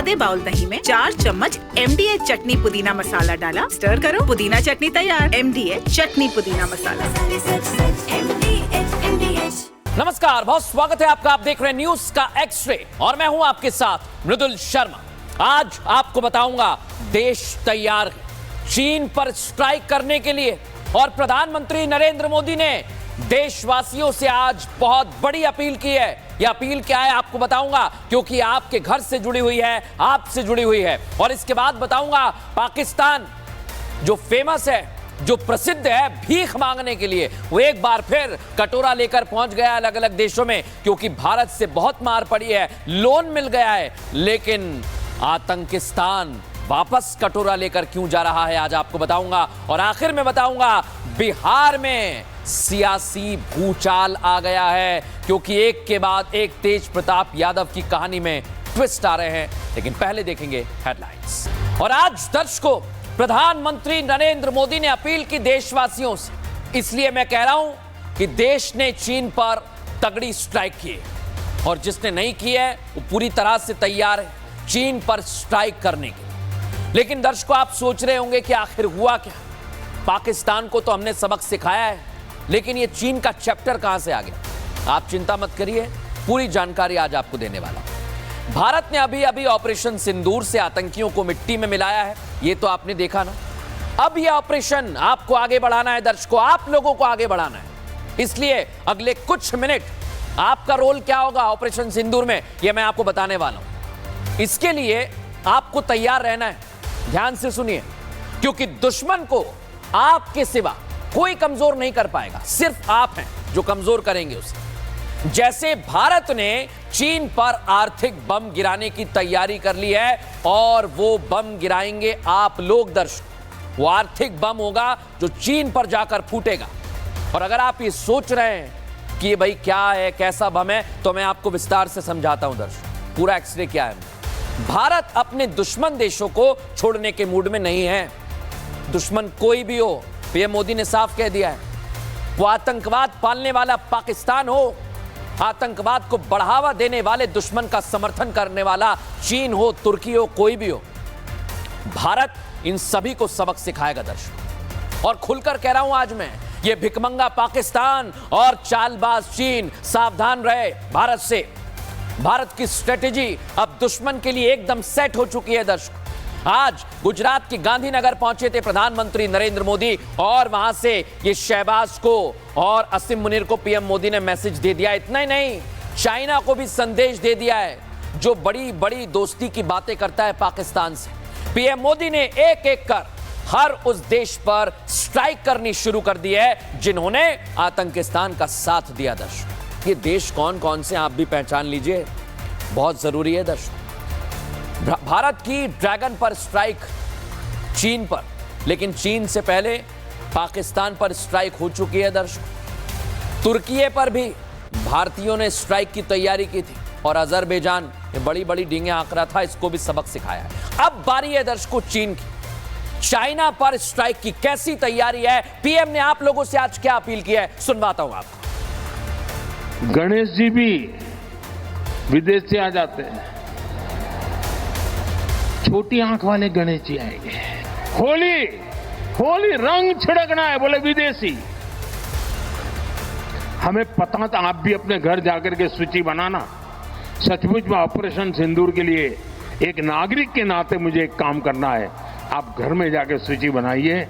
आधे बाउल दही में 4 चम्मच MDH चटनी पुदीना मसाला डाला, स्टर करो, पुदीना चटनी तैयार। MDH चटनी पुदीना मसाला। नमस्कार, बहुत स्वागत है आपका। आप देख रहे हैं न्यूज का एक्स-रे और मैं हूं आपके साथ मृदुल शर्मा। आज आपको बताऊंगा देश तैयार है चीन पर स्ट्राइक करने के लिए और प्रधानमंत्री नरेंद्र मोदी ने देशवासियों से आज बहुत बड़ी अपील की है। यह अपील क्या है आपको बताऊंगा, क्योंकि आपके घर से जुड़ी हुई है, आपसे जुड़ी हुई है। और इसके बाद बताऊंगा पाकिस्तान जो फेमस है, जो प्रसिद्ध है भीख मांगने के लिए, वो एक बार फिर कटोरा लेकर पहुंच गया अलग अलग देशों में, क्योंकि भारत से बहुत मार पड़ी है, लोन मिल गया है। लेकिन आतंकिस्तान वापस कटोरा लेकर क्यों जा रहा है, आज आपको बताऊंगा। और आखिर में बताऊंगा बिहार में सियासी भूचाल आ गया है, क्योंकि एक के बाद एक तेज प्रताप यादव की कहानी में ट्विस्ट आ रहे हैं। लेकिन पहले देखेंगे हेडलाइंस। और आज दर्शकों, प्रधानमंत्री नरेंद्र मोदी ने अपील की देशवासियों से, इसलिए मैं कह रहा हूं कि देश ने चीन पर तगड़ी स्ट्राइक की है और जिसने नहीं की है वो पूरी तरह से तैयार है चीन पर स्ट्राइक करने के। लेकिन दर्शकों, आप सोच रहे होंगे कि आखिर हुआ क्या। पाकिस्तान को तो हमने सबक सिखाया है, लेकिन ये चीन का चैप्टर कहां से आ गया। आप चिंता मत करिए, पूरी जानकारी आज आपको देने वाला हूं। भारत ने अभी अभी ऑपरेशन सिंदूर से आतंकियों को मिट्टी में मिलाया है, ये तो आपने देखा ना। अब यह ऑपरेशन आपको आगे बढ़ाना है दर्शकों, आप लोगों को आगे बढ़ाना है। इसलिए अगले कुछ मिनट आपका रोल क्या होगा ऑपरेशन सिंदूर में, यह मैं आपको बताने वाला हूं। इसके लिए आपको तैयार रहना है, ध्यान से सुनिए, क्योंकि दुश्मन को आपके सिवा कोई कमजोर नहीं कर पाएगा, सिर्फ आप हैं जो कमजोर करेंगे उसे। जैसे भारत ने चीन पर आर्थिक बम गिराने की तैयारी कर ली है और वो बम गिराएंगे आप लोग दर्शक। वो आर्थिक बम होगा जो चीन पर जाकर फूटेगा। और अगर आप ये सोच रहे हैं कि ये भाई क्या है, कैसा बम है, तो मैं आपको विस्तार से समझाता हूं दर्शक, पूरा एक्सरे क्या है। भारत अपने दुश्मन देशों को छोड़ने के मूड में नहीं है। दुश्मन कोई भी हो, पीएम मोदी ने साफ कह दिया है, वो आतंकवाद पालने वाला पाकिस्तान हो, आतंकवाद को बढ़ावा देने वाले दुश्मन का समर्थन करने वाला चीन हो, तुर्की हो, कोई भी हो, भारत इन सभी को सबक सिखाएगा दर्शक। और खुलकर कह रहा हूं आज मैं, ये भिखमंगा पाकिस्तान और चालबाज चीन सावधान रहे भारत से। भारत की स्ट्रेटेजी अब दुश्मन के लिए एकदम सेट हो चुकी है दर्शक। आज गुजरात के गांधीनगर पहुंचे थे प्रधानमंत्री नरेंद्र मोदी और वहां से ये शहबाज को और असीम मुनीर को पीएम मोदी ने मैसेज दे दिया। इतना ही नहीं, चाइना को भी संदेश दे दिया है, जो बड़ी बड़ी दोस्ती की बातें करता है पाकिस्तान से। पीएम मोदी ने एक एक कर हर उस देश पर स्ट्राइक करनी शुरू कर दी है जिन्होंने आतंकिस्तान का साथ दिया दर्शक। ये देश कौन कौन से आप भी पहचान लीजिए, बहुत जरूरी है दर्शक। भारत की ड्रैगन पर स्ट्राइक चीन पर, लेकिन चीन से पहले पाकिस्तान पर स्ट्राइक हो चुकी है दर्शक। तुर्की पर भी भारतीयों ने स्ट्राइक की तैयारी की थी और अजरबैजान ये बड़ी बड़ी डींगे हाँक रहा था, इसको भी सबक सिखाया है। अब बारी है दर्शकों चीन की। चाइना पर स्ट्राइक की कैसी तैयारी है, पीएम ने आप लोगों से आज क्या अपील की है, सुनवाता हूं आपको। गणेश जी भी विदेश से आ जाते हैं, छोटी आंख वाले गणेश जी आएंगे। होली होली रंग छिड़कना है, बोले विदेशी। हमें पता था, आप भी अपने घर जाकर के सूची बनाना। सचमुच में ऑपरेशन सिंदूर के लिए एक नागरिक के नाते मुझे एक काम करना है। आप घर में जाकर सूची बनाइए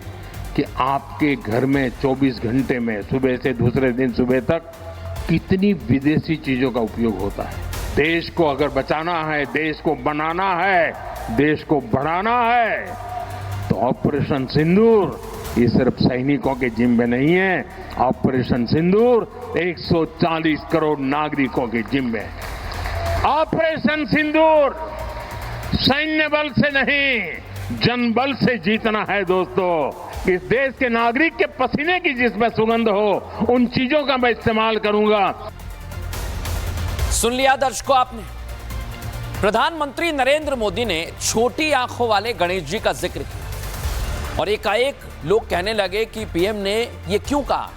कि आपके घर में 24 घंटे में सुबह से दूसरे दिन सुबह तक कितनी विदेशी चीजों का उपयोग होता है। देश को अगर बचाना है, देश को बनाना है, देश को बढ़ाना है, तो ऑपरेशन सिंदूर ये सिर्फ सैनिकों के जिम्मे नहीं है। ऑपरेशन सिंदूर 140 करोड़ नागरिकों के जिम्मे है। ऑपरेशन सिंदूर सैन्य बल से नहीं, जनबल से जीतना है दोस्तों। इस देश के नागरिक के पसीने की जिसमें सुगंध हो, उन चीजों का मैं इस्तेमाल करूंगा। सुन लिया दर्शकों आपने, प्रधानमंत्री नरेंद्र मोदी ने छोटी आंखों वाले गणेश जी का जिक्र किया और एकाएक लोग कहने लगे कि पीएम ने यह क्यों कहा।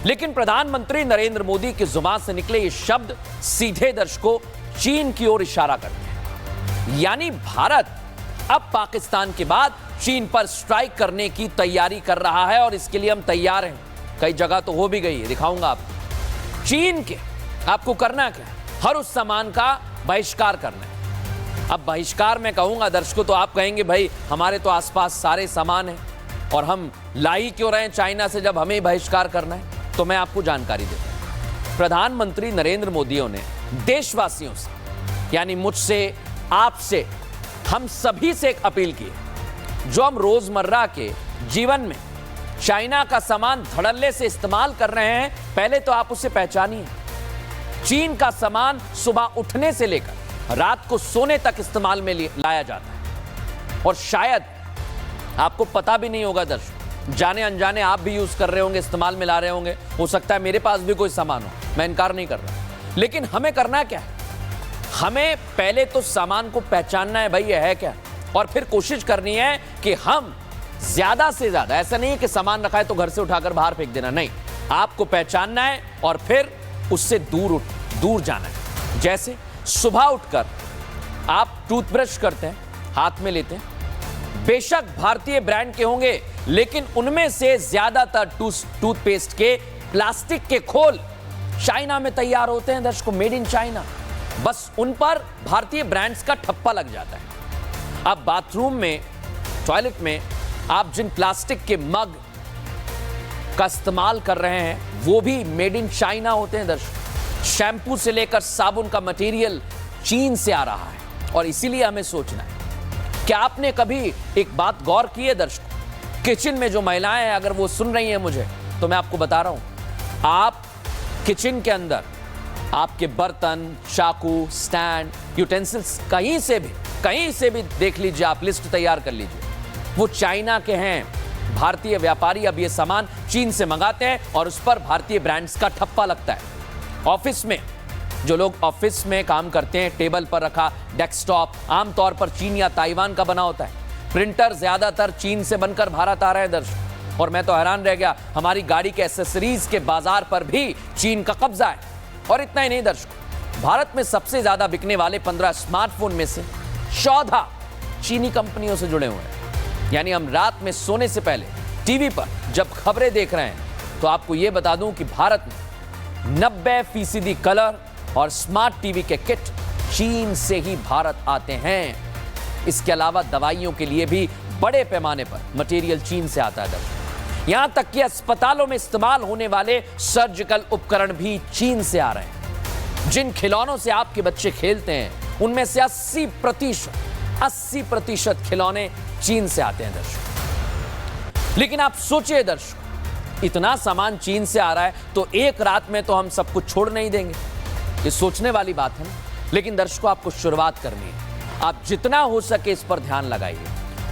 लेकिन प्रधानमंत्री नरेंद्र मोदी की जुबान से निकले ये शब्द सीधे दर्शकों चीन की ओर इशारा करते हैं। यानी भारत अब पाकिस्तान के बाद चीन पर स्ट्राइक करने की तैयारी कर रहा है और इसके लिए हम तैयार हैं। कई जगह तो हो भी गई है, दिखाऊंगा आपको। चीन के आपको करना क्या है? हर उस सामान का बहिष्कार करना है। अब बहिष्कार मैं कहूंगा दर्शकों तो आप कहेंगे भाई हमारे तो आसपास सारे सामान हैं और हम ला ही क्यों रहे हैं चाइना से जब हमें बहिष्कार करना है। तो मैं आपको जानकारी देता हूं। प्रधानमंत्री नरेंद्र मोदी ने देशवासियों से यानी मुझसे, आपसे, हम सभी से एक अपील की है। जो हम रोजमर्रा के जीवन में चाइना का सामान धड़ल्ले से इस्तेमाल कर रहे हैं, पहले तो आप उसे पहचानिए। चीन का सामान सुबह उठने से लेकर रात को सोने तक इस्तेमाल में लाया जाता है और शायद आपको पता भी नहीं होगा दर्शक, जाने अनजाने आप भी यूज कर रहे होंगे, इस्तेमाल में ला रहे होंगे। हो सकता है मेरे पास भी कोई सामान हो, मैं इनकार नहीं कर रहा। लेकिन हमें करना क्या है? हमें पहले तो सामान को पहचानना है, भाई यह है क्या, और फिर कोशिश करनी है कि हम ज्यादा से ज्यादा, ऐसा नहीं है कि सामान रखा है तो घर से उठाकर बाहर फेंक देना, नहीं, आपको पहचानना है और फिर उससे दूर जाना है। जैसे सुबह उठकर आप टूथब्रश करते हैं, हाथ में लेते हैं, बेशक भारतीय ब्रांड के होंगे लेकिन उनमें से ज्यादातर टूथपेस्ट के प्लास्टिक के खोल चाइना में तैयार होते हैं दर्शकों, मेड इन चाइना। बस उन पर भारतीय ब्रांड्स का ठप्पा लग जाता है। अब बाथरूम में, टॉयलेट में आप जिन प्लास्टिक के मग का इस्तेमाल कर रहे हैं वो भी मेड इन चाइना होते हैं दर्शकों। शैम्पू से लेकर साबुन का मटेरियल चीन से आ रहा है और इसीलिए हमें सोचना है। क्या आपने कभी एक बात गौर की है दर्शकों, किचन में जो महिलाएं हैं, अगर वो सुन रही हैं मुझे, तो मैं आपको बता रहा हूं, आप किचन के अंदर आपके बर्तन, चाकू, स्टैंड, यूटेंसिल्स कहीं से भी देख लीजिए, आप लिस्ट तैयार कर लीजिए, वो चाइना के हैं। भारतीय व्यापारी अब ये सामान चीन से मंगाते हैं और उस पर भारतीय ब्रांड्स का ठप्पा लगता है। ऑफिस में जो लोग ऑफिस में काम करते हैं, टेबल पर रखा डेस्कटॉप आमतौर पर चीन या ताइवान का बना होता है। प्रिंटर ज्यादातर चीन से बनकर भारत आ रहे हैं दर्शक, और मैं तो हैरान रह गया, हमारी गाड़ी के एसेसरीज के बाजार पर भी चीन का कब्जा है। और इतना ही नहीं दर्शक, भारत में सबसे ज्यादा बिकने वाले 15 स्मार्टफोन में से 14 चीनी कंपनियों से जुड़े हुए हैं। यानी हम रात में सोने से पहले टीवी पर जब खबरें देख रहे हैं तो आपको यह बता दूं कि भारत में 90% कलर और स्मार्ट टीवी के किट चीन से ही भारत आते हैं। इसके अलावा दवाइयों के लिए भी बड़े पैमाने पर मटेरियल चीन से आता है। यहां तक कि अस्पतालों में इस्तेमाल होने वाले सर्जिकल उपकरण भी चीन से आ रहे हैं। जिन खिलौनों से आपके बच्चे खेलते हैं उनमें से 80% खिलौने चीन से आते हैं दर्शक। लेकिन आप सोचिए दर्शक, इतना सामान चीन से आ रहा है तो एक रात में तो हम सब कुछ छोड़ नहीं देंगे। ये सोचने वाली बात है ना। लेकिन दर्शकों, आपको शुरुआत करनी है, आप जितना हो सके इस पर ध्यान लगाइए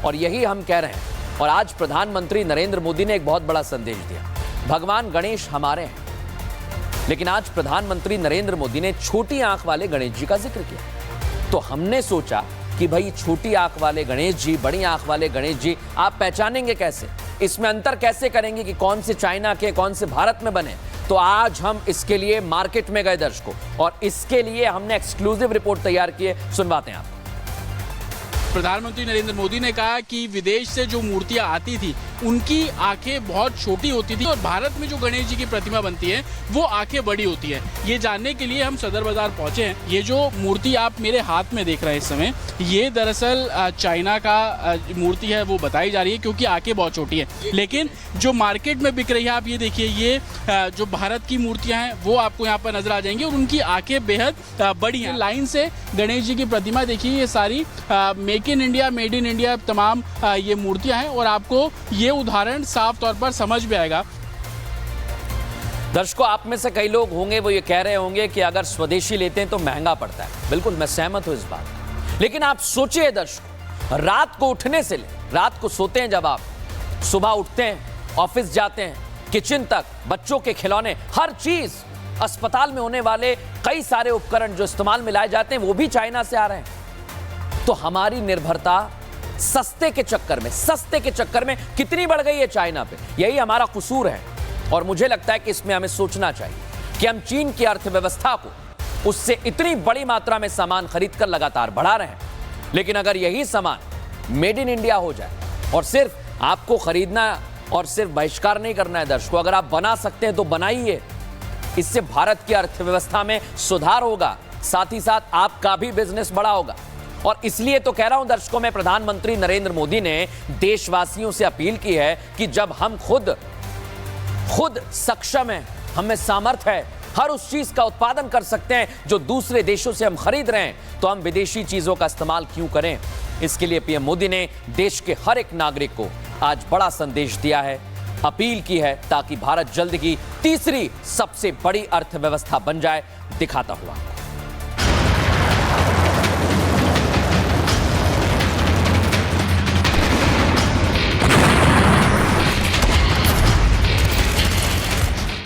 और यही हम कह रहे हैं। और आज प्रधानमंत्री नरेंद्र मोदी ने एक बहुत बड़ा संदेश दिया, भगवान गणेश हमारे हैं। लेकिन आज प्रधानमंत्री नरेंद्र मोदी ने छोटी आंख वाले गणेश जी का जिक्र किया, तो हमने सोचा कि भाई छोटी आंख वाले गणेश जी, बड़ी आंख वाले गणेश जी आप पहचानेंगे कैसे, इसमें अंतर कैसे करेंगे कि कौन से चाइना के, कौन से भारत में बने। तो आज हम इसके लिए मार्केट में गए दर्शकों, और इसके लिए हमने एक्सक्लूसिव रिपोर्ट तैयार की है, सुनवाते हैं आप। प्रधानमंत्री नरेंद्र मोदी ने कहा कि विदेश से जो मूर्तियां आती थी उनकी आंखें बहुत छोटी होती थी और भारत में जो गणेश जी की प्रतिमा बनती है वो आंखें बड़ी होती है। ये जानने के लिए हम सदर बाजार पहुंचे हैं। ये जो मूर्ति आप मेरे हाथ में देख रहे हैं इस समय, ये दरअसल चाइना का मूर्ति है, वो बताई जा रही है क्योंकि आंखें बहुत छोटी है। लेकिन जो मार्केट में बिक रही है, आप ये देखिए, ये जो भारत की मूर्तियां हैं वो आपको यहाँ पर नजर आ जाएंगी और उनकी आंखें बेहद बड़ी हैं। लाइन से गणेश जी की प्रतिमा देखिए, ये सारी make in India, made in India तमाम ये मूर्तियां हैं और आपको ये उदाहरण साफ तौर पर समझ में आएगा। दर्शकों, आप में से कई लोग होंगे वो ये कह रहे होंगे कि अगर स्वदेशी लेते हैं तो महंगा पड़ता है। बिल्कुल मैं सहमत हूं इस बात। लेकिन आप सोचिए दर्शकों, रात को उठने से ले रात को सोते हैं जब आप, सुबह उठते हैं, ऑफिस जाते हैं, किचन तक, बच्चों के खिलौने, हर चीज, अस्पताल में होने वाले कई सारे उपकरण जो इस्तेमाल में लाए जाते हैं वो भी चाइना से आ रहे हैं। तो हमारी निर्भरता सस्ते के चक्कर में कितनी बढ़ गई है चाइना पे। यही हमारा कसूर है और मुझे लगता है कि इसमें हमें सोचना चाहिए कि हम चीन की अर्थव्यवस्था को उससे इतनी बड़ी मात्रा में सामान खरीदकर लगातार बढ़ा रहे हैं, लेकिन अगर यही सामान मेड इन इंडिया हो जाए और सिर्फ आपको खरीदना और सिर्फ बहिष्कार नहीं करना है दर्शकों, अगर आप बना सकते हैं तो बनाइए। इससे भारत की अर्थव्यवस्था में सुधार होगा, साथ ही साथ आपका भी बिजनेस बड़ा होगा। और इसलिए तो कह रहा हूं दर्शकों, में प्रधानमंत्री नरेंद्र मोदी ने देशवासियों से अपील की है कि जब हम खुद सक्षम हैं, हमें सामर्थ्य है, हर उस चीज का उत्पादन कर सकते हैं जो दूसरे देशों से हम खरीद रहे हैं, तो हम विदेशी चीजों का इस्तेमाल क्यों करें। इसके लिए पीएम मोदी ने देश के हर एक नागरिक को आज बड़ा संदेश दिया है, अपील की है, ताकि भारत जल्द ही तीसरी सबसे बड़ी अर्थव्यवस्था बन जाए, दिखाता हुआ।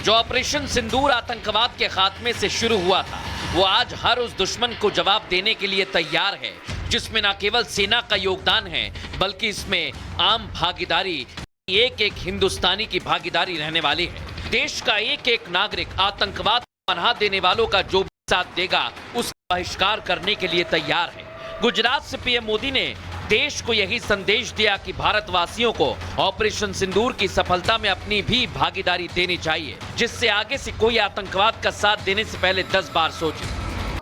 जो ऑपरेशन सिंदूर आतंकवाद के खात्मे से शुरू हुआ था, वो आज हर उस दुश्मन को जवाब देने के लिए तैयार है, जिसमें न केवल सेना का योगदान है, बल्कि इसमें आम भागीदारी, एक एक हिंदुस्तानी की भागीदारी रहने वाली है। देश का एक एक नागरिक आतंकवाद को पनाह देने वालों का जो भी साथ देगा, उसका बहिष्कार करने के लिए तैयार है। गुजरात से पीएम मोदी ने देश को यही संदेश दिया कि भारतवासियों को ऑपरेशन सिंदूर की सफलता में अपनी भी भागीदारी देनी चाहिए, जिससे आगे से कोई आतंकवाद का साथ देने से पहले 10 बार सोचे।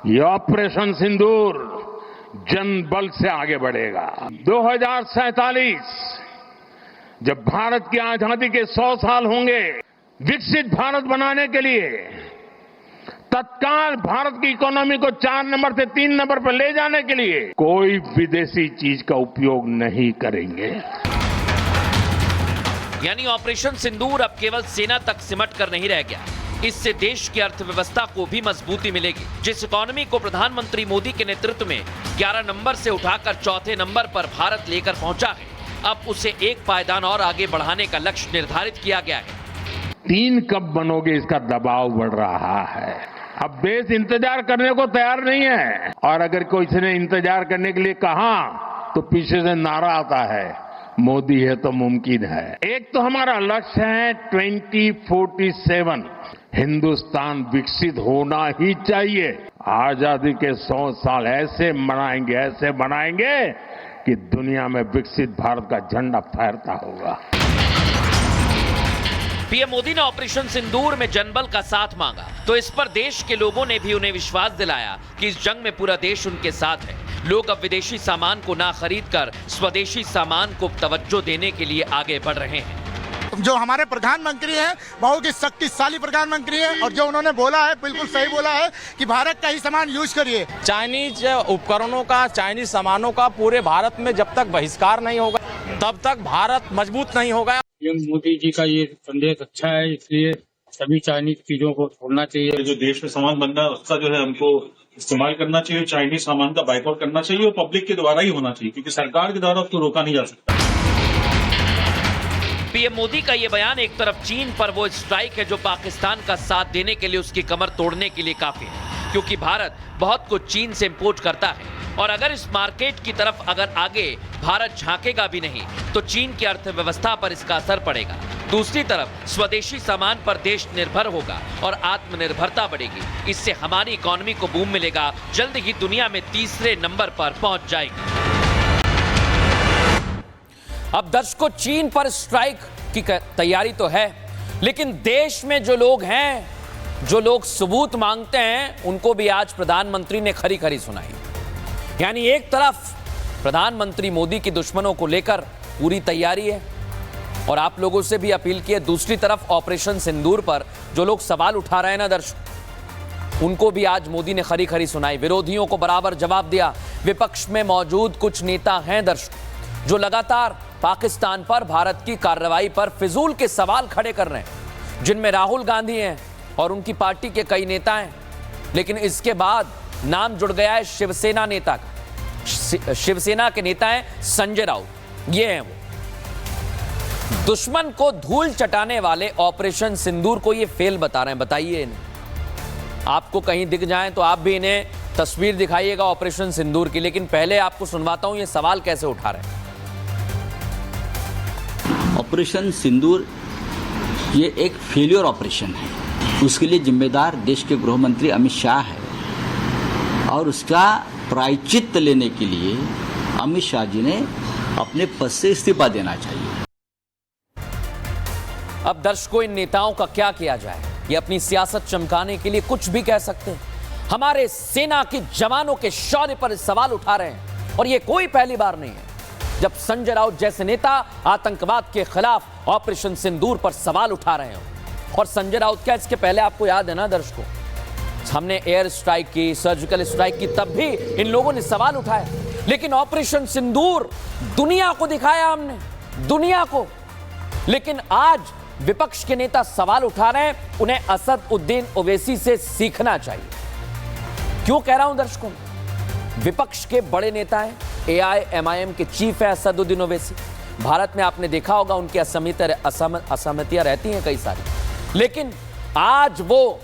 ये ऑपरेशन सिंदूर जनबल से आगे बढ़ेगा। 2047 जब भारत की आजादी के 100 साल होंगे, विकसित भारत बनाने के लिए तत्काल भारत की इकोनॉमी को 4 नंबर से 3 नंबर पर ले जाने के लिए कोई विदेशी चीज का उपयोग नहीं करेंगे। यानी ऑपरेशन सिंदूर अब केवल सेना तक सिमट कर नहीं रह गया, इससे देश की अर्थव्यवस्था को भी मजबूती मिलेगी। जिस इकोनॉमी को प्रधानमंत्री मोदी के नेतृत्व में 11 नंबर से उठाकर 4थे नंबर पर भारत लेकर पहुंचा है, अब उसे एक पायदान और आगे बढ़ाने का लक्ष्य निर्धारित किया गया है। 3 कब बनोगे, इसका दबाव बढ़ रहा है। अब देश इंतजार करने को तैयार नहीं है, और अगर कोई ने इंतजार करने के लिए कहा तो पीछे से नारा आता है, मोदी है तो मुमकिन है। एक तो हमारा लक्ष्य है 2047 हिंदुस्तान विकसित होना ही चाहिए। आजादी के 100 साल ऐसे मनाएंगे कि दुनिया में विकसित भारत का झंडा फहरता होगा। पीएम मोदी ने ऑपरेशन सिंदूर में जनबल का साथ मांगा, तो इस पर देश के लोगों ने भी उन्हें विश्वास दिलाया कि इस जंग में पूरा देश उनके साथ है। लोग अब विदेशी सामान को ना खरीदकर स्वदेशी सामान को तवज्जो देने के लिए आगे बढ़ रहे हैं। जो हमारे प्रधानमंत्री हैं, बहुत ही शक्तिशाली प्रधानमंत्री हैं, और जो उन्होंने बोला है बिल्कुल सही बोला है कि भारत का ही सामान यूज करिए। चाइनीज उपकरणों का, चाइनीज सामानों का पूरे भारत में जब तक बहिष्कार नहीं होगा, तब तक भारत मजबूत नहीं होगा। पीएम मोदी जी का ये संदेश अच्छा है, इसलिए सभी चाइनीज चीजों को छोड़ना चाहिए। जो देश में सामान बनना है उसका जो है हमको इस्तेमाल करना चाहिए, चाइनीज सामान का बाइकआउट करना चाहिए, और पब्लिक के द्वारा ही होना चाहिए, क्योंकि सरकार के द्वारा उसको रोका नहीं जा सकता। पीएम मोदी का यह बयान एक तरफ चीन पर वो स्ट्राइक है जो पाकिस्तान का साथ देने के लिए उसकी कमर तोड़ने के लिए काफी है, क्योंकि भारत बहुत कुछ चीन से इंपोर्ट करता है, और अगर इस मार्केट की तरफ अगर आगे भारत झांकेगा भी नहीं तो चीन की अर्थव्यवस्था पर इसका असर पड़ेगा। दूसरी तरफ स्वदेशी सामान पर देश निर्भर होगा और आत्मनिर्भरता बढ़ेगी। इससे हमारी इकोनॉमी को बूम मिलेगा, जल्द ही दुनिया में तीसरे नंबर पर पहुंच जाएगी। अब दर्शकों, चीन पर स्ट्राइक की तैयारी तो है, लेकिन देश में जो लोग हैं, जो लोग सबूत मांगते हैं, उनको भी आज प्रधानमंत्री ने खरी खरी सुनाई। यानी एक तरफ प्रधानमंत्री मोदी की दुश्मनों को लेकर पूरी तैयारी है और आप लोगों से भी अपील की है, दूसरी तरफ ऑपरेशन सिंदूर पर जो लोग सवाल उठा रहे हैं ना दर्शक, उनको भी आज मोदी ने खरी खरी सुनाई, विरोधियों को बराबर जवाब दिया। विपक्ष में मौजूद कुछ नेता हैं दर्शक जो लगातार पाकिस्तान पर, भारत की कार्रवाई पर फिजूल के सवाल खड़े कर रहे हैं, जिनमें राहुल गांधी हैं और उनकी पार्टी के कई नेता हैं। लेकिन इसके बाद नाम जुड़ गया है शिवसेना नेता का। शिवसेना के नेता हैं संजय राउत, ये हैं वो। दुश्मन को धूल चटाने वाले ऑपरेशन सिंदूर को ये फेल बता रहे हैं। बताइए इन्हें, आपको कहीं दिख जाएं तो आप भी इन्हें तस्वीर दिखाइएगा ऑपरेशन सिंदूर की। लेकिन पहले आपको सुनवाता हूं ये सवाल कैसे उठा रहे हैं। ऑपरेशन सिंदूर ये एक फेलियर ऑपरेशन है, उसके लिए जिम्मेदार देश के गृह मंत्री अमित शाह है, और उसका प्रायश्चित्त लेने के लिए अमित शाह जी ने अपने पद से इस्तीफा देना चाहिए। अब दर्शकों, इन नेताओं का क्या किया जाए? ये अपनी सियासत चमकाने के लिए कुछ भी कह सकते हैं। हमारे सेना के जवानों के शौर्य पर सवाल उठा रहे हैं और ये कोई पहली बार नहीं है जब संजय राउत जैसे नेता आतंकवाद के खिलाफ ऑपरेशन सिंदूर पर सवाल उठा रहे हो। और संजय राउत क्या, इसके पहले आपको याद है ना दर्शकों, हमने एयर स्ट्राइक की, सर्जिकल स्ट्राइक की, तब भी इन लोगों ने सवाल उठाए। लेकिन ऑपरेशन सिंदूर दुनिया को दिखाया हमने, दुनिया को। लेकिन आज विपक्ष के नेता सवाल उठा रहे हैं, उन्हें असद उद्दीन ओवैसी से सीखना चाहिए। क्यों कह रहा हूं दर्शकों? विपक्ष के बड़े नेता हैं, AIMIM के चीफ है असदुद्दीन ओवैसी। भारत में आपने देखा होगा उनकी असहमतियां रहती हैं कई सारी, लेकिन आज वो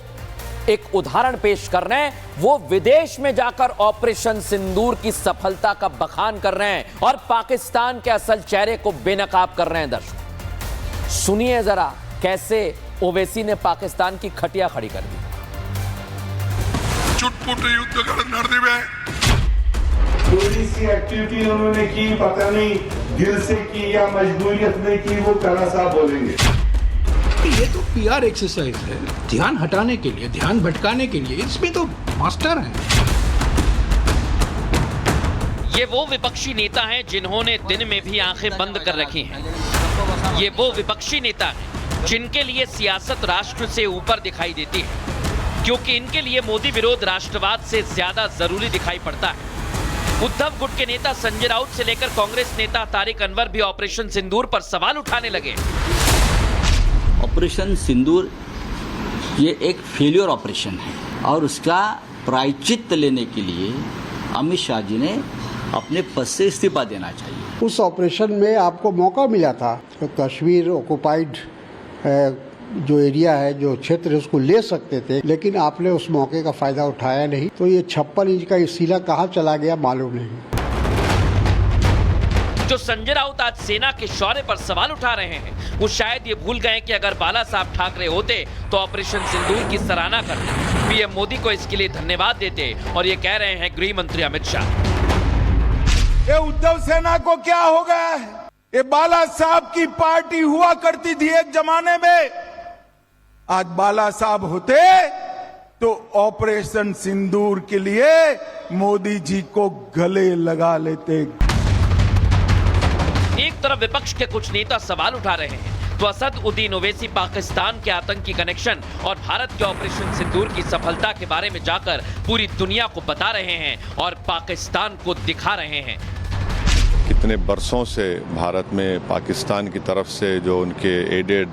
एक उदाहरण पेश कर रहे हैं। वो विदेश में जाकर ऑपरेशन सिंदूर की सफलता का बखान कर रहे हैं और पाकिस्तान के असल चेहरे को बेनकाब कर रहे हैं। दर्शकों सुनिए जरा कैसे ओवैसी ने पाकिस्तान की खटिया खड़ी कर दी। चुटपुट युद्ध ನಡೆದಿವೆ। थोड़ी सी एक्टिविटी उन्होंने की, पता नहीं दिल से की या मजबूरियत में की, वो तारा साहब बोलेंगे। ये तो PR एक्सरसाइज है, ध्यान हटाने के लिए, ध्यान भटकाने के लिए। इसमें तो मास्टर हैं। ये वो विपक्षी नेता हैं जिन्होंने दिन में भी आंखें बंद कर रखी हैं। ये वो विपक्षी नेता हैं जिनके लिए सियासत राष्ट्र से ऊपर दिखाई देती है, क्योंकि इनके लिए मोदी विरोध राष्ट्रवाद से ज्यादा जरूरी दिखाई पड़ता है। उद्धव गुट के नेता संजय राउत से लेकर कांग्रेस नेता तारिक अनवर भी ऑपरेशन सिंदूर पर सवाल उठाने लगे। ऑपरेशन सिंदूर ये एक फेलियर ऑपरेशन है और उसका प्रायश्चित लेने के लिए अमित शाह जी ने अपने पद से इस्तीफा देना चाहिए। उस ऑपरेशन में आपको मौका मिला था तो कश्मीर ऑक्युपाइड जो एरिया है, जो क्षेत्र है, उसको ले सकते थे, लेकिन आपने उस मौके का फायदा उठाया नहीं। तो ये 56 इंच का सीला कहाँ चला गया मालूम नहीं। जो संजय राउत आज सेना के शौर्य पर सवाल उठा रहे हैं, वो शायद ये भूल गए कि अगर बाला साहब ठाकरे होते तो ऑपरेशन सिंदूर की सराहना करते, PM मोदी को इसके लिए धन्यवाद देते। और ये कह रहे हैं गृह मंत्री अमित शाह। ये उद्धव सेना को क्या हो गया है? ये बाला साहब की पार्टी हुआ करती थी एक जमाने में। आज बाला साहब होते तो ऑपरेशन सिंदूर के लिए मोदी जी को गले लगा लेते। एक तरफ विपक्ष के कुछ नेता सवाल उठा रहे हैं तो असद उद्दीन ओवैसी पाकिस्तान के आतंकी कनेक्शन और भारत के ऑपरेशन सिंदूर की सफलता के बारे में जाकर पूरी दुनिया को बता रहे हैं और पाकिस्तान को दिखा रहे हैं। कितने बरसों से भारत में पाकिस्तान की तरफ से जो उनके एडेड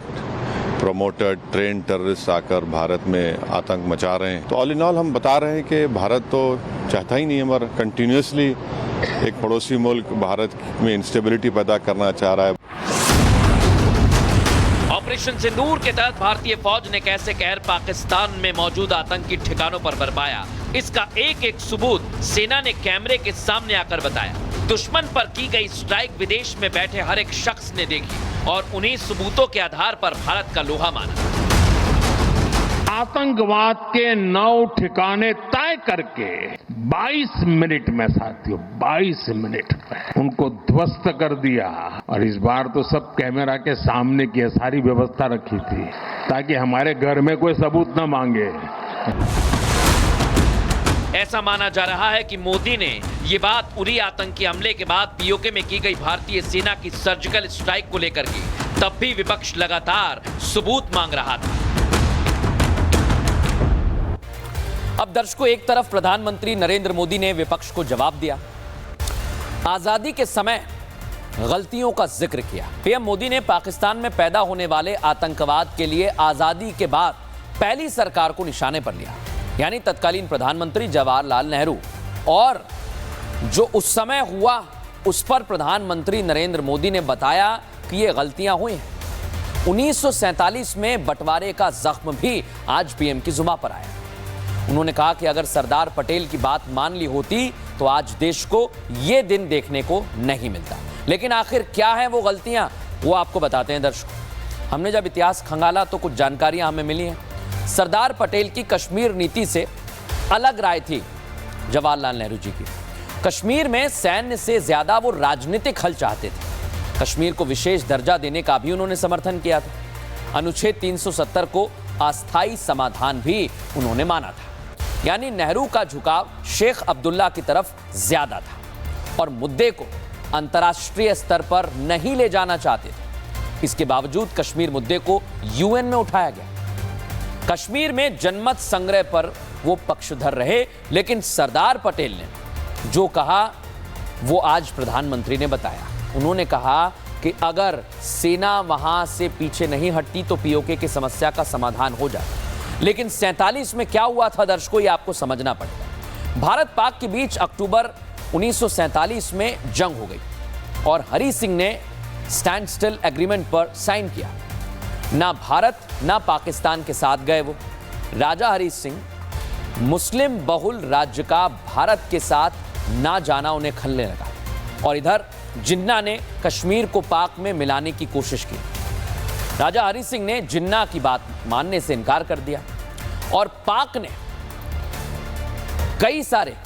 प्रोमोटेड ट्रेन टेररिस्ट आकर भारत में आतंक मचा रहे हैं। तो ऑल इन ऑल हम बता रहे हैं कि भारत तो चाहता ही नहीं है, मगर कंटिन्यूसली एक पड़ोसी मुल्क भारत में इंस्टेबिलिटी पैदा करना चाह रहा है। ऑपरेशन सिंदूर के तहत भारतीय फौज ने कैसे कहर पाकिस्तान में मौजूद आतंकी ठिकानों पर बरपाया, इसका एक एक सबूत सेना ने कैमरे के सामने आकर बताया। दुश्मन पर की गई स्ट्राइक विदेश में बैठे हर एक शख्स ने देखी और उन्हीं सबूतों के आधार पर भारत का लोहा माना। आतंकवाद के 9 ठिकाने तय करके 22 मिनट में, साथियों 22 मिनट में उनको ध्वस्त कर दिया। और इस बार तो सब कैमरा के सामने की सारी व्यवस्था रखी थी ताकि हमारे घर में कोई सबूत न मांगे। ऐसा माना जा रहा है कि मोदी ने ये बात उरी आतंकी हमले के बाद POK में की गई भारतीय सेना की सर्जिकल स्ट्राइक को लेकर की। तब भी विपक्ष लगातार सबूत मांग रहा था। अब दर्शकों, एक तरफ प्रधानमंत्री नरेंद्र मोदी ने विपक्ष को जवाब दिया, आजादी के समय गलतियों का जिक्र किया। PM मोदी ने पाकिस्तान में पैदा होने वाले आतंकवाद के लिए आजादी के बाद पहली सरकार को निशाने पर लिया, यानी तत्कालीन प्रधानमंत्री जवाहरलाल नेहरू। और जो उस समय हुआ उस पर प्रधानमंत्री नरेंद्र मोदी ने बताया कि ये गलतियां हुई हैं। 1947 में बंटवारे का जख्म भी आज PM की जुबान पर आया। उन्होंने कहा कि अगर सरदार पटेल की बात मान ली होती तो आज देश को ये दिन देखने को नहीं मिलता। लेकिन आखिर क्या है वो गलतियां, वो आपको बताते हैं दर्शकों। हमने जब इतिहास खंगाला तो कुछ जानकारियां हमें मिली हैं। सरदार पटेल की कश्मीर नीति से अलग राय थी जवाहरलाल नेहरू जी की। कश्मीर में सैन्य से ज्यादा वो राजनीतिक हल चाहते थे। कश्मीर को विशेष दर्जा देने का भी उन्होंने समर्थन किया था। अनुच्छेद 370 को अस्थायी समाधान भी उन्होंने माना था। यानी नेहरू का झुकाव शेख अब्दुल्ला की तरफ ज्यादा था और मुद्दे को अंतर्राष्ट्रीय स्तर पर नहीं ले जाना चाहते थे। इसके बावजूद कश्मीर मुद्दे को यूएन में उठाया गया। कश्मीर में जनमत संग्रह पर वो पक्षधर रहे, लेकिन सरदार पटेल ने जो कहा वो आज प्रधानमंत्री ने बताया। उन्होंने कहा कि अगर सेना वहां से पीछे नहीं हटती तो पीओके की समस्या का समाधान हो जाता। लेकिन 47 में क्या हुआ था दर्शकों, ये आपको समझना पड़ेगा। भारत पाक के बीच अक्टूबर 1947 में जंग हो गई और हरि सिंह ने स्टैंड स्टिल एग्रीमेंट पर साइन किया। ना भारत ना पाकिस्तान के साथ गए वो। राजा हरि सिंह मुस्लिम बहुल राज्य का भारत के साथ ना जाना उन्हें खलने लगा और इधर जिन्ना ने कश्मीर को पाक में मिलाने की कोशिश की। राजा हरि सिंह ने जिन्ना की बात मानने से इनकार कर दिया और पाक ने कई सारे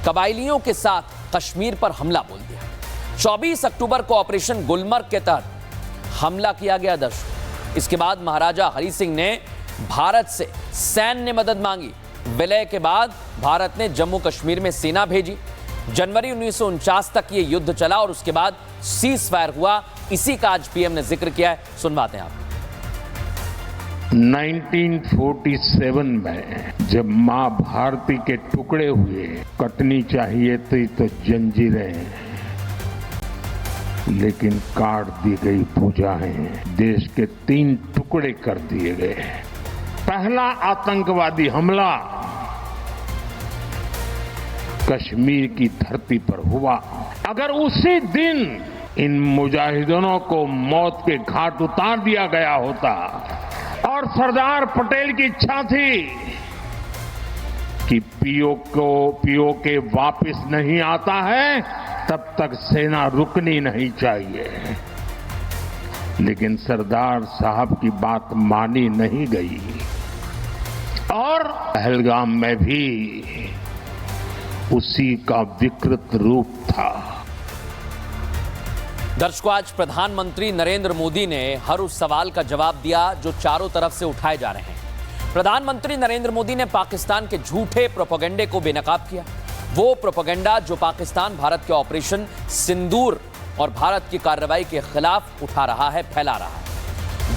कबायलियों के साथ कश्मीर पर हमला बोल दिया। 24 अक्टूबर को ऑपरेशन गुलमर्ग के तहत हमला किया गया दर्शकों। इसके बाद महाराजा हरि सिंह ने भारत से सैन्य मदद मांगी। विलय के बाद भारत ने जम्मू कश्मीर में सेना भेजी। जनवरी 1949 तक ये युद्ध चला और उसके बाद सीज फायर हुआ। इसी का आज पीएम ने जिक्र किया है, सुनवाते हैं आप। 1947 में जब मां भारती के टुकड़े हुए, कटनी चाहिए थी तो जंजीरें, लेकिन काट दी गई भुजाएं, देश के 3 टुकड़े कर दिए गए। पहला आतंकवादी हमला कश्मीर की धरती पर हुआ। अगर उसी दिन इन मुजाहिदों को मौत के घाट उतार दिया गया होता और सरदार पटेल की इच्छा थी कि पीओके वापस नहीं आता है, तब तक सेना रुकनी नहीं चाहिए। लेकिन सरदार साहब की बात मानी नहीं गई और पहलगाम में भी उसी का विकृत रूप था। दर्शकों, आज प्रधानमंत्री नरेंद्र मोदी ने हर उस सवाल का जवाब दिया जो चारों तरफ से उठाए जा रहे हैं। प्रधानमंत्री नरेंद्र मोदी ने पाकिस्तान के झूठे प्रोपेगेंडे को बेनकाब किया। वो प्रोपेगेंडा जो पाकिस्तान भारत के ऑपरेशन सिंदूर और भारत की कार्रवाई के खिलाफ उठा रहा है, फैला रहा है।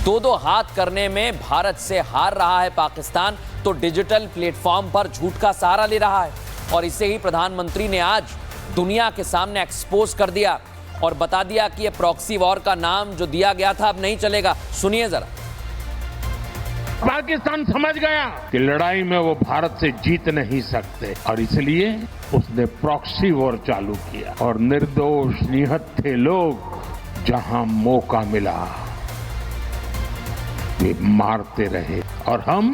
दो हाथ करने में भारत से हार रहा है पाकिस्तान, तो डिजिटल प्लेटफॉर्म पर झूठ का सहारा ले रहा है और इसे ही प्रधानमंत्री ने आज दुनिया के सामने एक्सपोज कर दिया और बता दिया कि ये प्रॉक्सी वॉर का नाम जो दिया गया था अब नहीं चलेगा। सुनिए जरा। पाकिस्तान समझ गया कि लड़ाई में वो भारत से जीत नहीं सकते और इसलिए उसने प्रॉक्सी वॉर चालू किया और निर्दोष निहत्थे लोग जहां मौका मिला वे मारते रहे और हम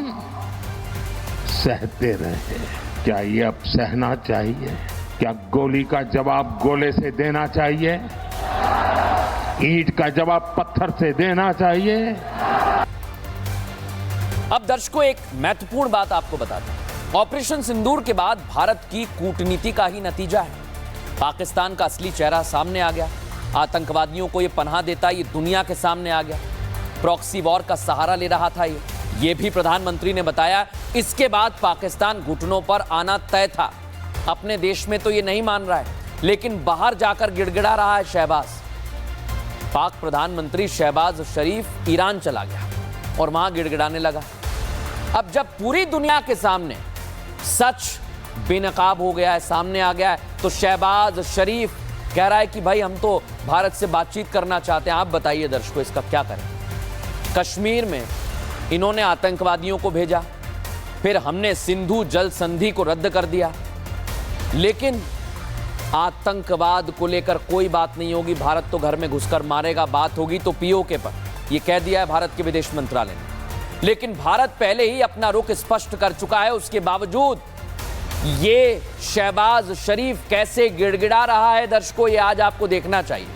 सहते रहे। क्या ये अब सहना चाहिए? क्या गोली का जवाब गोले से देना चाहिए? ईंट का जवाब पत्थर से देना चाहिए? अब दर्शकों, एक महत्वपूर्ण बात आपको बताते हैं। ऑपरेशन सिंदूर के बाद भारत की कूटनीति का ही नतीजा है। पाकिस्तान का असली चेहरा सामने आ गया। आतंकवादियों को ये पनाह देता ये दुनिया के सामने आ गया। प्रॉक्सी वॉर का सहारा ले रहा था ये भी प्रधानमंत्री ने बताया। इसके बाद पाकिस्तान घुटनों पर आना तय था। अपने देश में तो ये नहीं मान रहा है, लेकिन बाहर जाकर गिड़गिड़ा रहा है शहबाज। पाक प्रधानमंत्री शहबाज शरीफ ईरान चला गया और वहां गिड़गिड़ाने लगा। अब जब पूरी दुनिया के सामने सच बेनकाब हो गया है, सामने आ गया है, तो शहबाज शरीफ कह रहा है कि भाई हम तो भारत से बातचीत करना चाहते हैं। आप बताइए दर्शकों, इसका क्या करें? कश्मीर में इन्होंने आतंकवादियों को भेजा, फिर हमने सिंधु जल संधि को रद्द कर दिया, लेकिन आतंकवाद को लेकर कोई बात नहीं होगी, भारत तो घर में घुसकर मारेगा। बात होगी तो पीओके पर, यह कह दिया है भारत के विदेश मंत्रालय ने। लेकिन भारत पहले ही अपना रुख स्पष्ट कर चुका है। उसके बावजूद ये शहबाज शरीफ कैसे गिड़गिड़ा रहा है दर्शकों, ये आज आपको देखना चाहिए।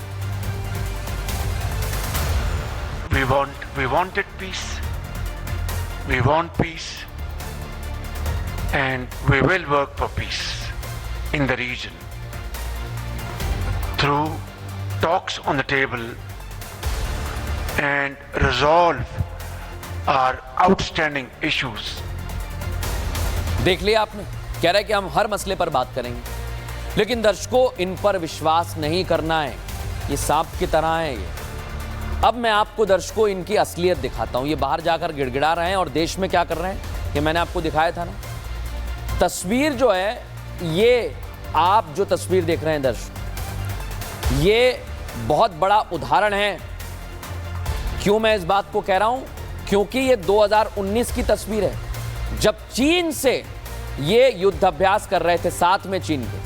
We wanted peace. We want peace. And we will work for peace in the region. through talks on the table and resolve our outstanding issues. देख लिया आपने, कह रहा है कि हम हर मसले पर बात करेंगे, लेकिन दर्शकों इन पर विश्वास नहीं करना है, ये सांप की तरह है ये। अब मैं आपको दर्शकों इनकी असलियत दिखाता हूं। ये बाहर जाकर गिड़गिड़ा रहे हैं और देश में क्या कर रहे हैं, ये मैंने आपको दिखाया था ना। तस्वीर जो है, ये आप जो तस्वीर देख रहे हैं दर्शक, ये बहुत बड़ा उदाहरण है। क्यों मैं इस बात को कह रहा हूं? क्योंकि ये 2019 की तस्वीर है, जब चीन से ये युद्धाभ्यास कर रहे थे, साथ में चीन के,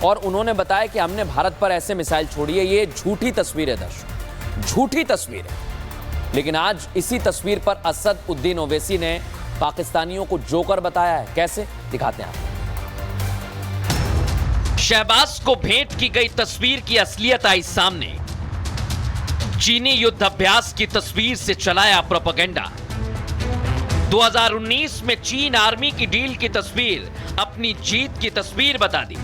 और उन्होंने बताया कि हमने भारत पर ऐसे मिसाइल छोड़ी है। ये झूठी तस्वीर है दर्शक, झूठी तस्वीर है। लेकिन आज इसी तस्वीर पर असद उद्दीन ओवैसी ने पाकिस्तानियों को जोकर बताया है। कैसे, दिखाते हैं आपको। शहबाज को भेंट की गई तस्वीर की असलियत आई सामने। चीनी युद्धाभ्यास की तस्वीर से चलाया प्रोपेगेंडा। 2019 में चीन आर्मी की डील की तस्वीर अपनी जीत की तस्वीर बता दी।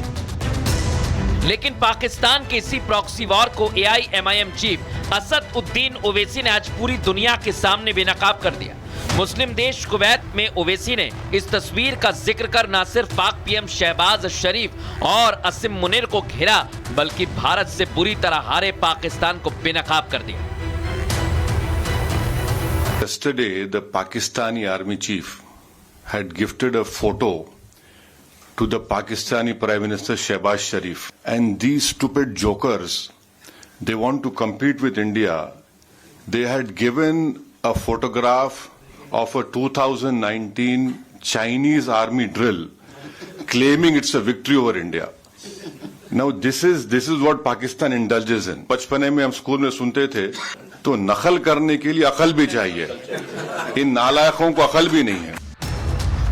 लेकिन पाकिस्तान के इसी प्रॉक्सी वॉर को AIMIM चीफ असद उद्दीन ओवैसी ने आज पूरी दुनिया के सामने बेनकाब कर दिया। मुस्लिम देश कुवैत में ओवैसी ने इस तस्वीर का जिक्र कर न सिर्फ पाक PM शहबाज शरीफ और असीम मुनीर को घेरा, बल्कि भारत से बुरी तरह हारे पाकिस्तान को बेनकाब कर दिया। Yesterday, the Pakistani army chief had gifted a photo to the Pakistani Prime Minister Shehbaz Sharif. And these stupid jokers, they want to compete with India. They had given a photograph of a 2019 Chinese army drill, claiming it's a victory over India. Now this is what Pakistan indulges in. बचपने में हम school में सुनते थे, तो नकल करने के लिए अकल भी चाहिए, इन नालायकों को अकल भी नहीं है।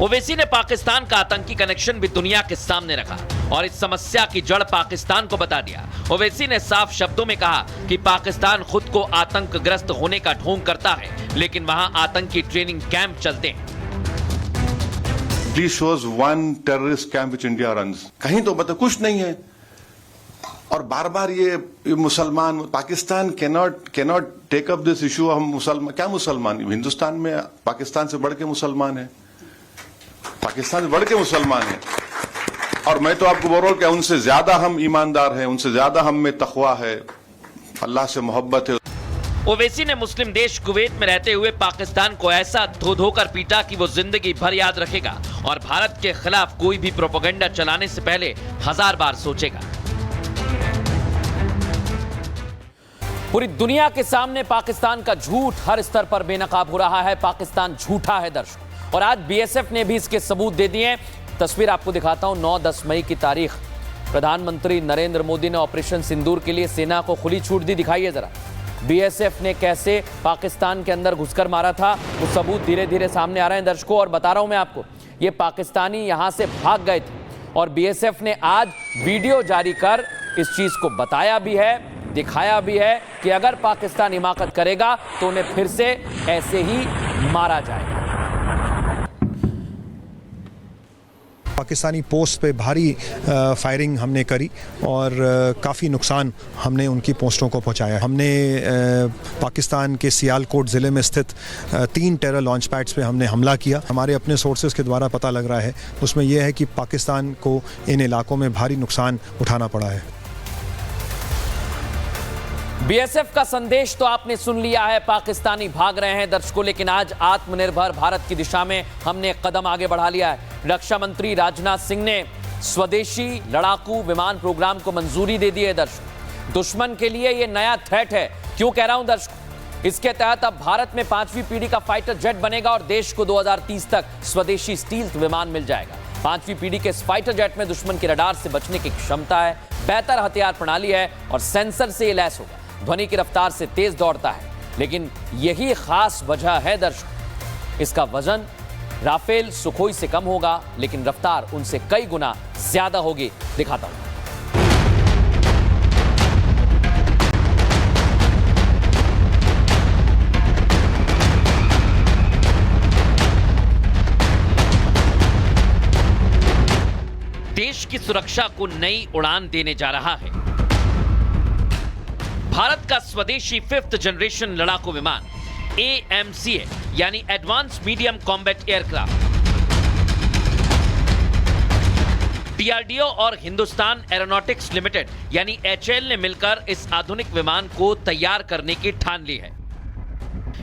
ओवैसी ने पाकिस्तान का आतंकी कनेक्शन भी दुनिया के सामने रखा और इस समस्या की जड़ पाकिस्तान को बता दिया। ओवैसी ने साफ शब्दों में कहा कि पाकिस्तान खुद को आतंकग्रस्त होने का ढोंग करता है, लेकिन वहां आतंकी ट्रेनिंग कैंप चलते हैं। Please shows one terrorist camp which India runs. कहीं तो मतलब कुछ नहीं है। और बार बार ये मुसलमान, Pakistan cannot take up this issue। हम मुसलमान, क्या मुसलमान, हिंदुस्तान में पाकिस्तान से बढ़ के मुसलमान है, पाकिस्तान से बढ़ के मुसलमान है। और मैं तो आपको बोल रहा हूं कि उनसे ज्यादा हम ईमानदार हैं, उनसे ज्यादा हम में तकवा है, अल्लाह से मोहब्बत है। ओवैसी ने मुस्लिम देश कुवैत में रहते हुए पाकिस्तान को ऐसा धो धोकर पीटा कि वो जिंदगी भर याद रखेगा और भारत के खिलाफ कोई भी प्रोपेगेंडा चलाने से पहले 1000 बार सोचेगा। पूरी दुनिया के सामने पाकिस्तान का झूठ हर स्तर पर बेनकाब हो रहा है। पाकिस्तान झूठा है दर्शक, और आज BSF ने भी इसके सबूत दे दिए हैं। तस्वीर आपको दिखाता हूं, 9-10 मई की तारीख। प्रधानमंत्री नरेंद्र मोदी ने ऑपरेशन सिंदूर के लिए सेना को खुली छूट दी। दिखाइए जरा BSF ने कैसे पाकिस्तान के अंदर घुसकर मारा था, वो सबूत धीरे धीरे सामने आ रहे हैं दर्शकों। और बता रहा हूं मैं आपको, ये पाकिस्तानी यहां से भाग गए थे और BSF ने आज वीडियो जारी कर इस चीज को बताया भी है, दिखाया भी है कि अगर पाकिस्तान हिमाकत करेगा तो उन्हें फिर से ऐसे ही मारा जाएगा। पाकिस्तानी पोस्ट पे भारी फायरिंग हमने करी और काफ़ी नुकसान हमने उनकी पोस्टों को पहुंचाया। हमने पाकिस्तान के सियालकोट ज़िले में स्थित 3 टेरर लॉन्च पैड्स पे हमने हमला किया। हमारे अपने सोर्सेज के द्वारा पता लग रहा है, उसमें यह है कि पाकिस्तान को इन इलाकों में भारी नुकसान उठाना पड़ा है। BSF का संदेश तो आपने सुन लिया है, पाकिस्तानी भाग रहे हैं दर्शकों, लेकिन आज आत्मनिर्भर भारत की दिशा में हमने एक कदम आगे बढ़ा लिया है। रक्षा मंत्री राजनाथ सिंह ने स्वदेशी लड़ाकू विमान प्रोग्राम को मंजूरी दे दी है दर्शकों। दुश्मन के लिए यह नया थ्रेट है। क्यों कह रहा हूं दर्शकों? इसके तहत अब भारत में 5वीं पीढ़ी का फाइटर जेट बनेगा और देश को 2030 तक स्वदेशी स्टील्थ विमान मिल जाएगा। 5वीं पीढ़ी के इस फाइटर जेट में दुश्मन के रडार से बचने की क्षमता है, बेहतर हथियार प्रणाली है और सेंसर से ये लैस होगा। ध्वनि की रफ्तार से तेज दौड़ता है, लेकिन यही खास वजह है दर्शकों, इसका वजन राफेल सुखोई से कम होगा, लेकिन रफ्तार उनसे कई गुना ज्यादा होगी। दिखाता हूं। देश की सुरक्षा को नई उड़ान देने जा रहा है भारत का स्वदेशी 5th जनरेशन लड़ाकू विमान AMCA यानी advance medium combat aircraft DRDO और हिंदुस्तान एरोनॉटिक्स लिमिटेड यानी HAL ने मिलकर इस आधुनिक विमान को तैयार करने की ठान ली है।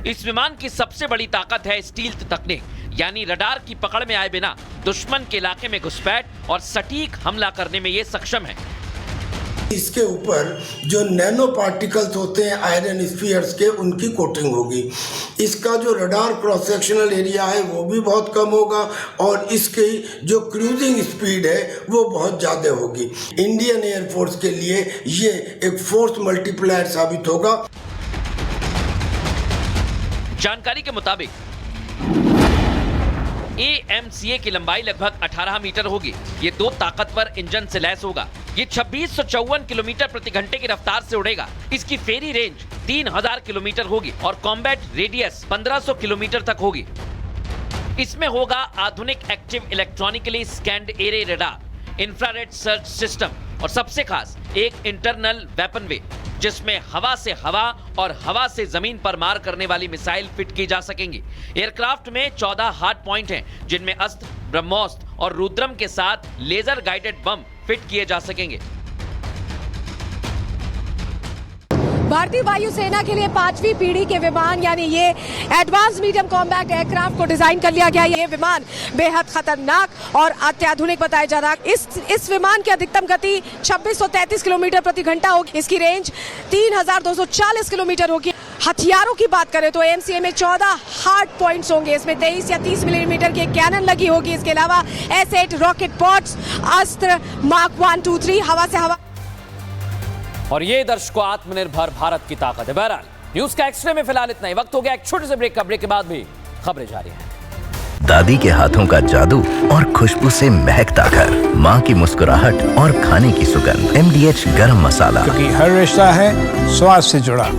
इस विमान की सबसे बड़ी ताकत है स्टील्थ तकनीक, यानी रडार की पकड़ में आए बिना दुश्मन के इलाके में घुसपैठ और सटीक हमला करने में ये सक्षम है। इसके ऊपर जो नैनो पार्टिकल्स होते हैं आयरन स्फीयर्स के, उनकी कोटिंग होगी। इसका जो रडार क्रॉस सेक्शनल एरिया है वो भी बहुत कम होगा और इसकी जो क्रूजिंग स्पीड है वो बहुत ज़्यादा होगी। इंडियन एयरफोर्स के लिए ये एक फोर्स मल्टीप्लायर साबित होगा। जानकारी के मुताबिक AMCA की लंबाई लगभग 18 मीटर होगी। ये 2 ताकतवर इंजन से लैस होगा। ये 2654 किलोमीटर प्रति घंटे की रफ्तार से उड़ेगा। इसकी फेरी रेंज 3000 किलोमीटर होगी और कॉम्बैट रेडियस 1500 किलोमीटर तक होगी। इसमें होगा आधुनिक active electronically scanned array radar, infrared search system और सबसे खास एक इंटरनल वेपन वे, जिसमें हवा से हवा और हवा से जमीन पर मार करने वाली मिसाइल फिट की जा सकेंगी। एयरक्राफ्ट में 14 हार्ड पॉइंट हैं, जिनमें अस्त्र, ब्रह्मोस्त्र और रुद्रम के साथ लेजर गाइडेड बम फिट किए जा सकेंगे। भारतीय वायुसेना के लिए 5वीं पीढ़ी के विमान यानी ये एडवांस मीडियम कॉम्बैट एयरक्राफ्ट को डिजाइन कर लिया गया। ये विमान बेहद खतरनाक और अत्याधुनिक बताया जा रहा है। इस विमान की अधिकतम गति 2633 किलोमीटर प्रति घंटा होगी। इसकी रेंज 3240 किलोमीटर होगी। हथियारों की बात करें तो AMCA में 14 हार्ड पॉइंट्स होंगे। इसमें 23 या 30 मिलीमीटर की कैनन लगी होगी। इसके अलावा S8 रॉकेट पॉड्स, अस्त्र, मार्क 1, 2, 3 हवा से हवा। और ये दर्शकों आत्मनिर्भर भारत की ताकत है। बहरहाल न्यूज का एक्सरे में फिलहाल इतना ही। वक्त हो गया एक छोटे से ब्रेक का। ब्रेक के बाद भी खबरें जारी हैं। दादी के हाथों का जादू और खुशबू से महकता घर, माँ की मुस्कुराहट और खाने की सुगंध। MDH गरम मसाला, क्योंकि हर रिश्ता है स्वाद से जुड़ा।